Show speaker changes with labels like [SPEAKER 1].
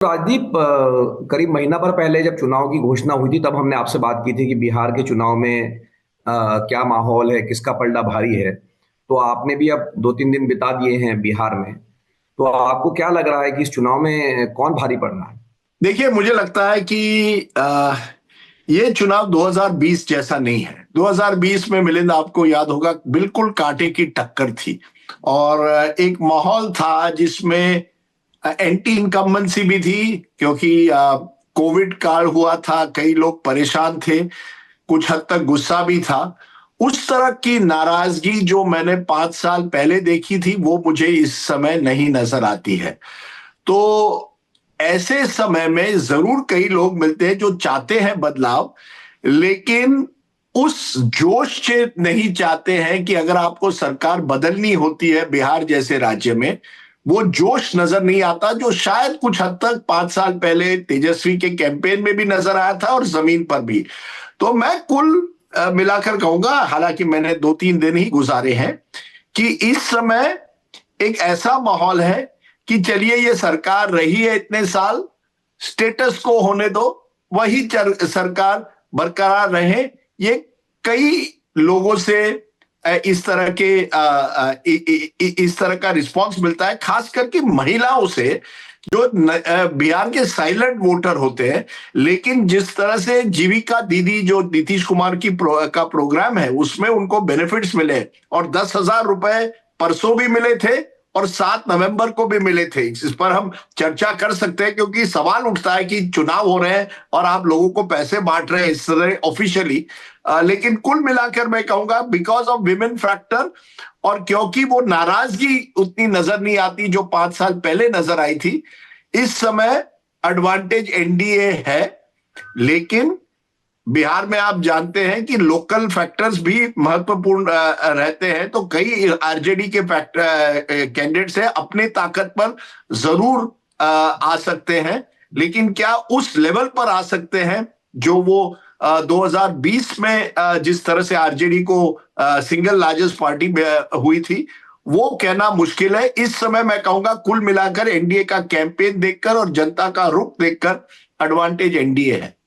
[SPEAKER 1] राजदीप, करीब महीना भर पहले जब चुनाव की घोषणा हुई थी तब हमने आपसे बात की थी कि बिहार के चुनाव में क्या माहौल है, किसका पलड़ा भारी है। तो आपने भी अब 2-3 दिन बिता दिए हैं बिहार में। तो आपको क्या लग रहा है कि इस चुनाव में कौन भारी पड़ रहा है?
[SPEAKER 2] देखिए, मुझे लगता है कि ये चुनाव 2020 जैसा नहीं है। 2020 में मिलिंद, आपको याद होगा, बिल्कुल कांटे की टक्कर थी। और एक माहौल था जिसमें एंटी इनकम्बेंसी भी थी, क्योंकि कोविड काल हुआ था, कई लोग परेशान थे, कुछ हद तक गुस्सा भी था। उस तरह की नाराजगी जो मैंने 5 साल पहले देखी थी, वो मुझे इस समय नहीं नजर आती है। तो ऐसे समय में जरूर कई लोग मिलते हैं जो चाहते हैं बदलाव, लेकिन उस जोश से नहीं चाहते हैं कि अगर आपको सरकार बदलनी होती है बिहार जैसे राज्य में, वो जोश नजर नहीं आता जो शायद कुछ हद तक 5 साल पहले तेजस्वी के कैंपेन में भी नजर आया था और जमीन पर भी। तो मैं कुल मिलाकर कहूंगा, हालांकि मैंने 2-3 दिन ही गुजारे हैं, कि इस समय एक ऐसा माहौल है कि चलिए, ये सरकार रही है इतने साल, स्टेटस को होने दो, वही सरकार बरकरार रहे। ये कई लोगों से इस तरह के इस तरह का रिस्पांस मिलता है, खास करके महिलाओं से, जो बिहार के साइलेंट वोटर होते हैं। लेकिन जिस तरह से जीविका दीदी, जो नीतीश कुमार की का प्रोग्राम है, उसमें उनको बेनिफिट्स मिले और 10,000 रुपए परसों भी मिले थे और 7 नवंबर को भी मिले थे। इस पर हम चर्चा कर सकते हैं, क्योंकि सवाल उठता है कि चुनाव हो रहे हैं और आप लोगों को पैसे बांट रहे हैं इस तरह ऑफिशियली। लेकिन कुल मिलाकर मैं कहूंगा, बिकॉज ऑफ विमेन फैक्टर, और क्योंकि वो नाराजगी उतनी नजर नहीं आती जो 5 साल पहले नजर आई थी, इस समय एडवांटेज एनडीए है। लेकिन बिहार में आप जानते हैं कि लोकल फैक्टर्स भी महत्वपूर्ण रहते हैं। तो कई आरजेडी के कैंडिडेट्स हैं, अपने ताकत पर जरूर आ सकते हैं, लेकिन क्या उस लेवल पर आ सकते हैं जो वो 2020 में जिस तरह से आरजेडी को सिंगल लार्जेस्ट पार्टी हुई थी, वो कहना मुश्किल है। इस समय मैं कहूंगा, कुल मिलाकर एनडीए का कैंपेन देखकर और जनता का रुख देखकर, एडवांटेज एनडीए है।